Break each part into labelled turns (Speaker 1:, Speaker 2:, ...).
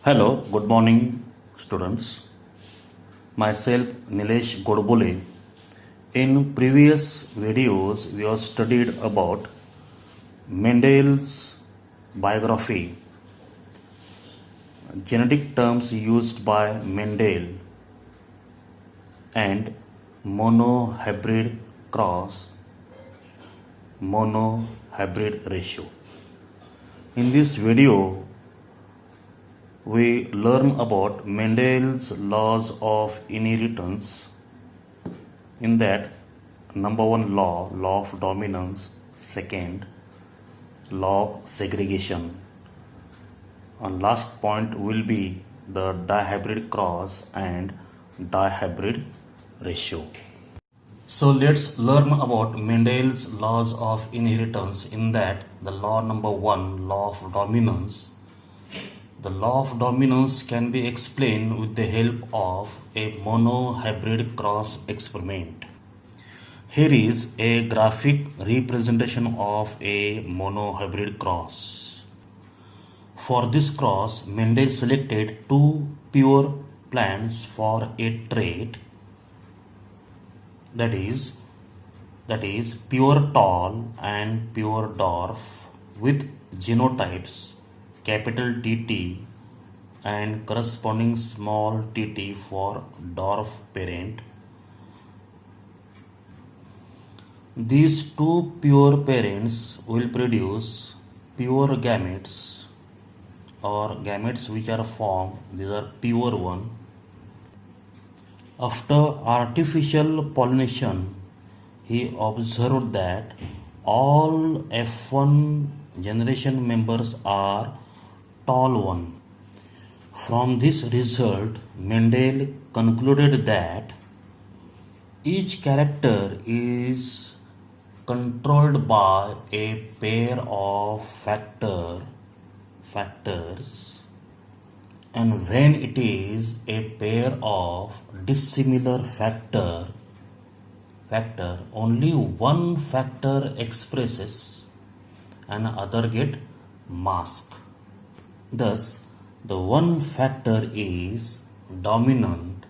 Speaker 1: Hello, good morning, students. Myself Nilesh Godbole. In previous videos, we have studied about Mendel's biography, genetic terms used by Mendel, and monohybrid cross, monohybrid ratio. In this video, we learn about Mendel's laws of inheritance. In that, number one law of dominance, second, law of segregation. And last point will be the dihybrid cross and dihybrid ratio. So let's learn about Mendel's laws of inheritance. In that, the law number one, law of dominance. The law of dominance can be explained with the help of a monohybrid cross experiment. Here is a graphic representation of a monohybrid cross. For this cross, Mendel selected two pure plants for a trait, that is pure tall and pure dwarf, with genotypes capital TT and corresponding small tt for dwarf parent. These two pure parents will produce pure gametes, or gametes which are formed, these are pure one. After artificial pollination, he observed that all F1 generation members are tall one. From this result, Mendel concluded that each character is controlled by a pair of factors, and when it is a pair of dissimilar factor, only one factor expresses and other get masked. Thus, the one factor is dominant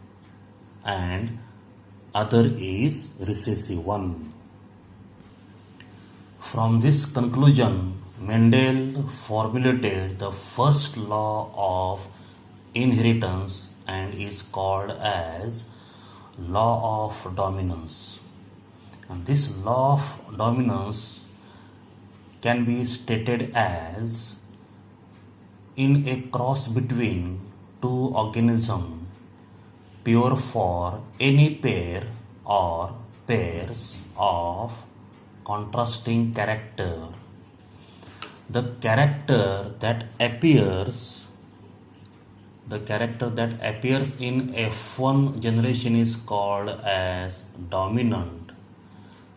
Speaker 1: and other is recessive one. From this conclusion, Mendel formulated the first law of inheritance and is called as law of dominance. And this law of dominance can be stated as, in a cross between two organisms pure for any pair or pairs of contrasting character, the character that appears in F1 generation is called as dominant,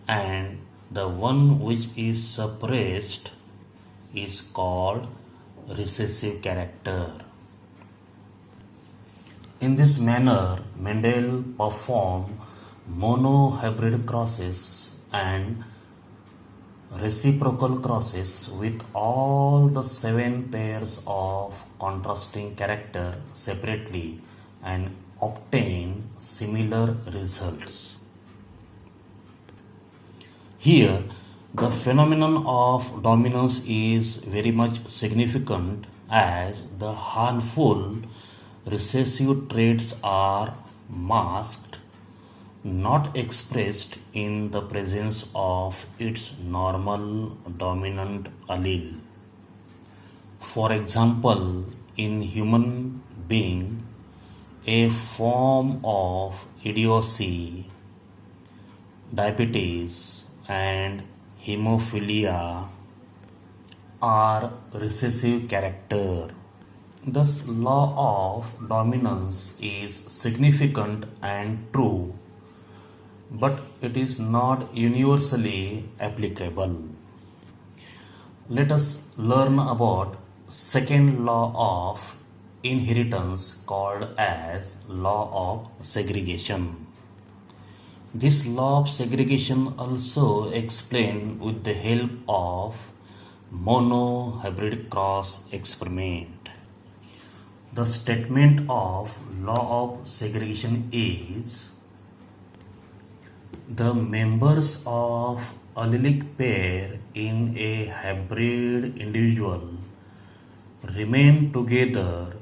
Speaker 1: and the one which is suppressed is called recessive character. In this manner, Mendel performed monohybrid crosses and reciprocal crosses with all the 7 pairs of contrasting character separately and obtained similar results. Here, the phenomenon of dominance is very much significant, as the harmful recessive traits are masked, not expressed in the presence of its normal dominant allele. For example, in human being, a form of idiocy, diabetes, and hemophilia are recessive character. Thus, law of dominance is significant and true, but it is not universally applicable. Let us learn about second law of inheritance, called as law of segregation. This law of segregation also explained with the help of monohybrid cross experiment. The The statement of law of segregation is the members of allelic pair in a hybrid individual remain together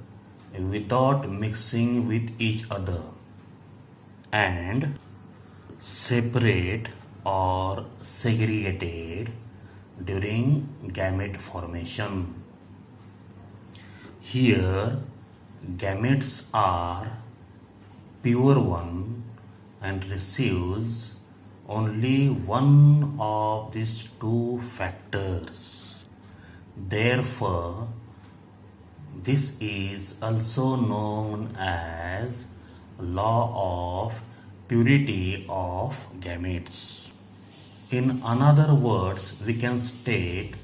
Speaker 1: without mixing with each other and separate or segregated during gamete formation. Here, gametes are pure one and receives only one of these two factors. Therefore, this is also known as law of purity of gametes. In other words, we can state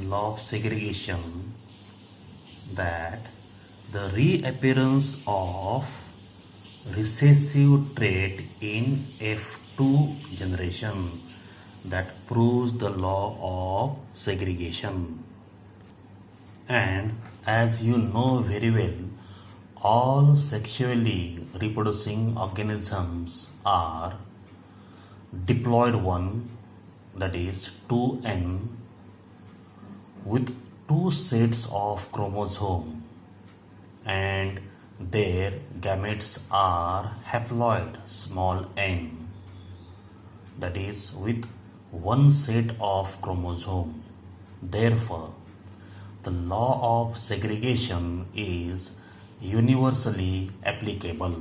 Speaker 1: law of segregation that the reappearance of recessive trait in F2 generation that proves the law of segregation. And as you know very well, all sexually reproducing organisms are diploid one, that is 2n, with two sets of chromosome, and their gametes are haploid small n, that is with one set of chromosome. Therefore, the law of segregation is universally applicable.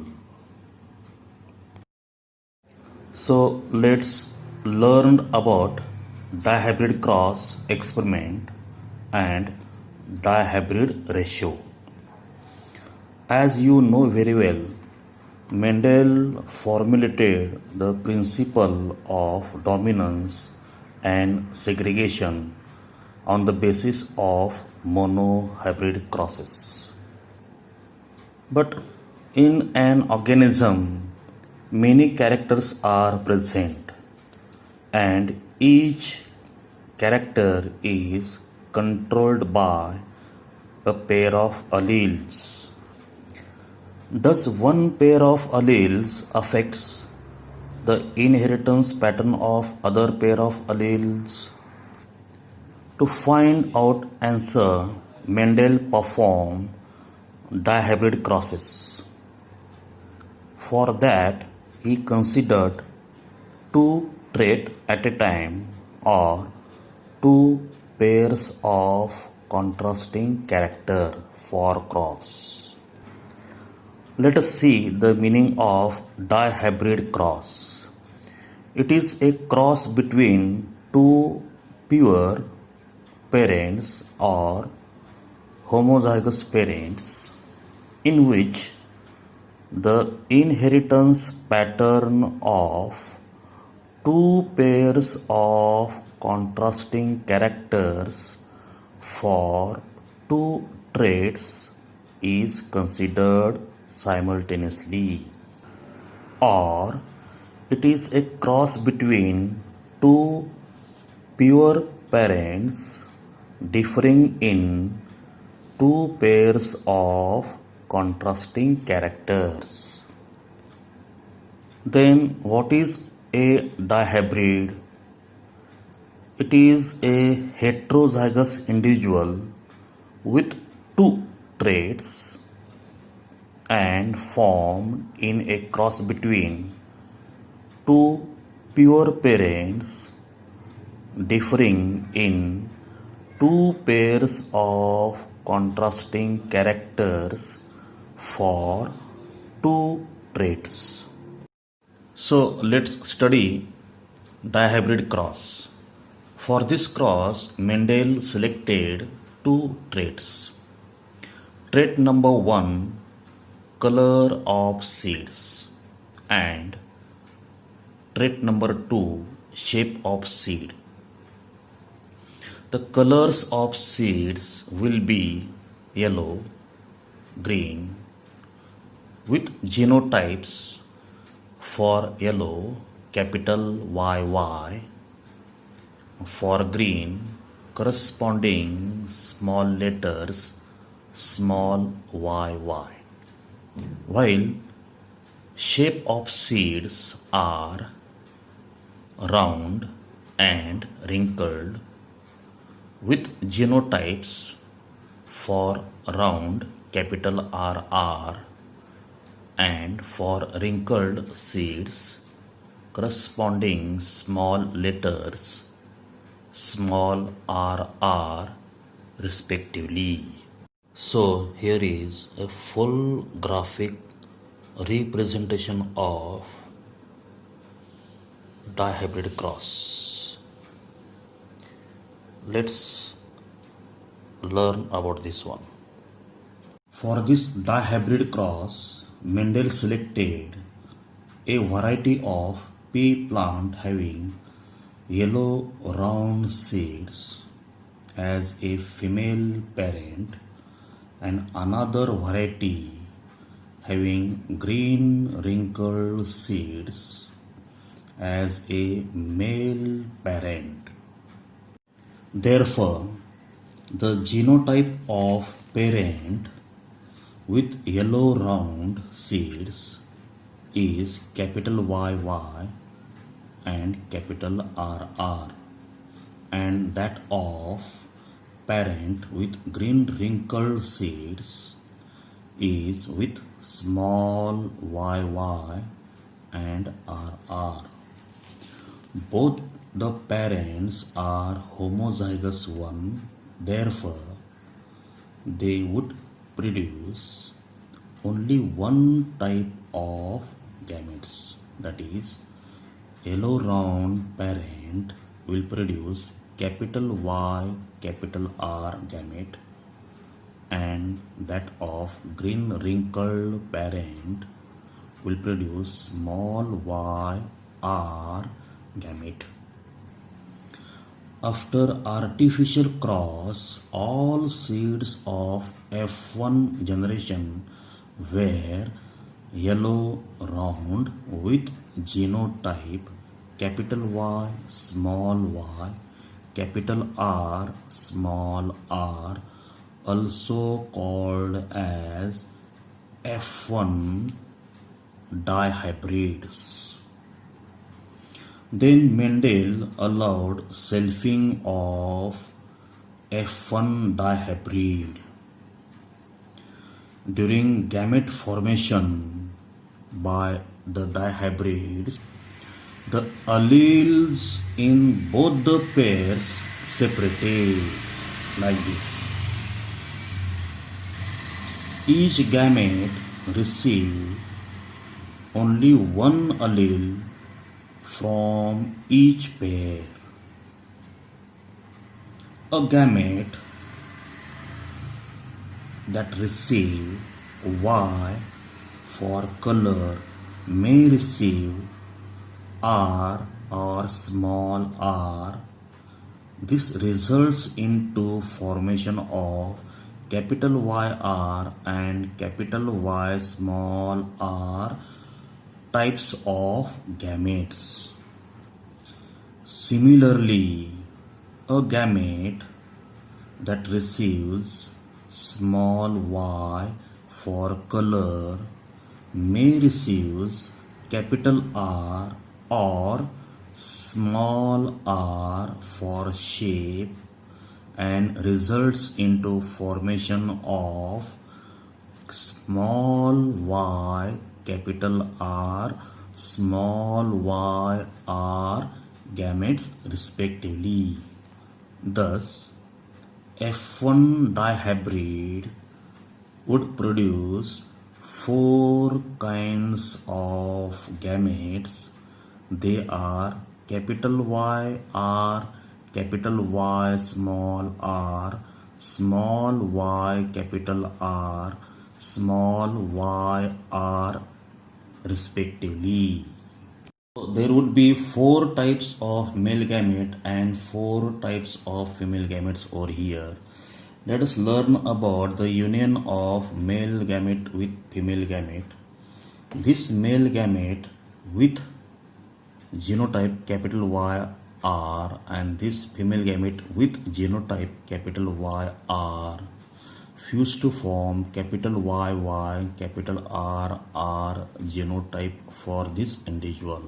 Speaker 1: So let's learn about dihybrid cross experiment and dihybrid ratio. As you know very well, Mendel formulated the principle of dominance and segregation on the basis of monohybrid crosses. But in an organism, many characters are present, and each character is controlled by a pair of alleles. Does one pair of alleles affects the inheritance pattern of other pair of alleles? To find out answer, Mendel performed dihybrid crosses. For that, he considered two traits at a time or two pairs of contrasting character for cross. Let us see the meaning of dihybrid cross. It is a cross between two pure parents or homozygous parents in which the inheritance pattern of two pairs of contrasting characters for two traits is considered simultaneously, or it is a cross between two pure parents differing in two pairs of contrasting characters. Then what is a dihybrid? It is a heterozygous individual with two traits and formed in a cross between two pure parents differing in two pairs of contrasting characters for two traits. So let's study dihybrid cross. For this cross, Mendel selected two traits. Trait number 1, color of seeds, and trait number 2, shape of seed. The colors of seeds will be yellow, green, with genotypes for yellow, capital YY, for green, corresponding small letters small yy. While shape of seeds are round and wrinkled with genotypes for round capital RR and for wrinkled seeds corresponding small letters small rr respectively. So here is a full graphic representation of dihybrid cross. Let's learn about this one. For this dihybrid cross, Mendel selected a variety of pea plant having yellow round seeds as a female parent and another variety having green wrinkled seeds as a male parent. Therefore, the genotype of parent with yellow round seeds is capital YY and capital RR, and that of parent with green wrinkled seeds is with small yy and RR. Both the parents are homozygous one, therefore they would produce only one type of gametes, that is yellow round parent will produce capital Y capital R gamete, and that of green wrinkled parent will produce small y r gamete. After artificial cross, all seeds of F1 generation were yellow round with genotype capital Y, small y, capital R, small r, also called as F1 dihybrids. Then Mendel allowed selfing of F1 dihybrid. During gamete formation by the dihybrids, the alleles in both the pairs separated like this. Each gamete received only one allele from each pair. A gamete that receive Y for color may receive R or small r. This results into formation of capital YR and capital Y small r types of gametes. Similarly, a gamete that receives small y for color may receive capital R or small r for shape and results into formation of small y capital R, small y r gametes respectively. Thus, F1 dihybrid would produce 4 kinds of gametes. They are capital Y R, capital Y small r, small y capital R, small y r respectively. So there would be 4 types of male gamete and 4 types of female gametes over here. Let us learn about the union of male gamete with female gamete. This male gamete with genotype capital Y R and this female gamete with genotype capital Y R fuse to form capital YY, capital RR genotype for this individual.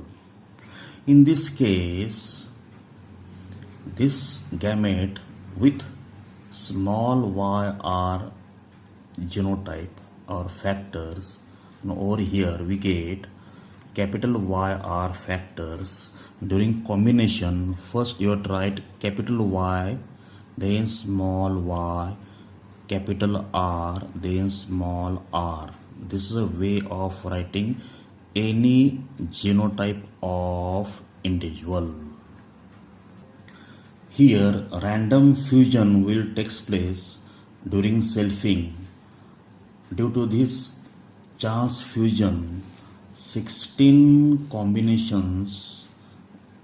Speaker 1: In this case, this gamete with small yr genotype or factors, over here we get capital YR factors. During combination, first you have to write capital Y, then small y, capital R, then small r. This is a way of writing any genotype of individual. Here random fusion will take place during selfing. Due to this chance fusion, 16 combinations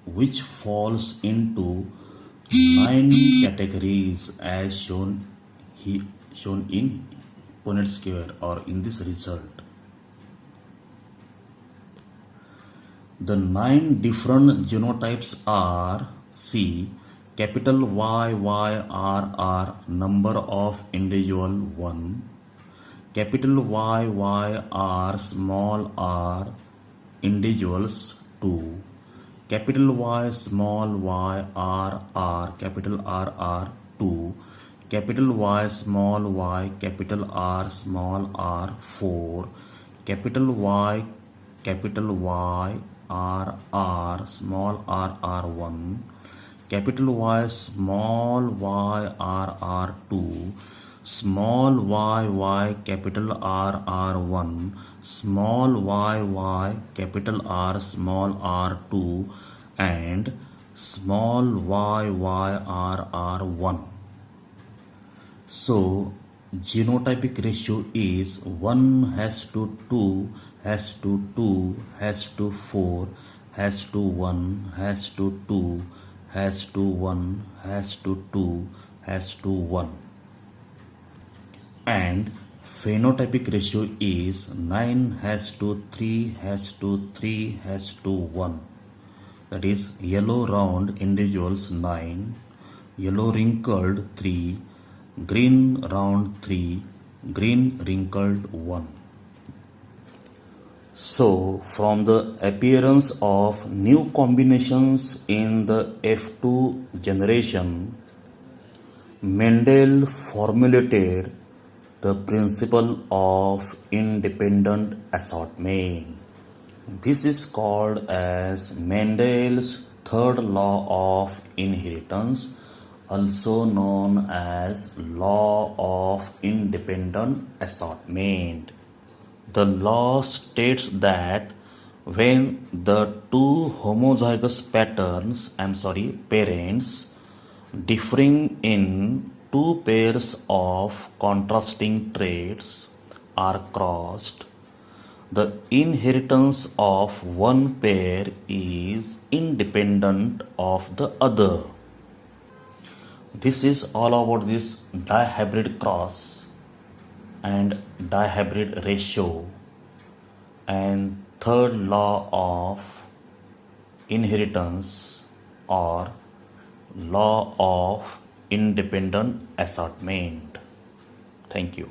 Speaker 1: which falls into 9 categories as shown in Punnett square or in this result. The 9 different genotypes are C. Capital YYRR, number of individual 1. Capital YYR small r, individuals 2. Capital Y small y r r, capital R R 2. Capital Y small y, capital R small r 4. Capital Y R R small r r 1. Capital Y small y r r 2. Small y capital R R 1, small y capital R small r 2, and small y r r 1. So genotypic ratio is 1:2:2:2:1:2:1:2:1:2:1. And phenotypic ratio is 9:3:3:1. That is yellow round individuals 9, yellow wrinkled 3, green round 3, green wrinkled 1. So from the appearance of new combinations in the F2 generation, Mendel formulated the principle of independent assortment. This is called as Mendel's third law of inheritance, also known as law of independent assortment. The law states that when the two homozygous parents differing in two pairs of contrasting traits are crossed, the inheritance of one pair is independent of the other. This is all about this dihybrid cross and dihybrid ratio and third law of inheritance or law of independent assortment. Thank you.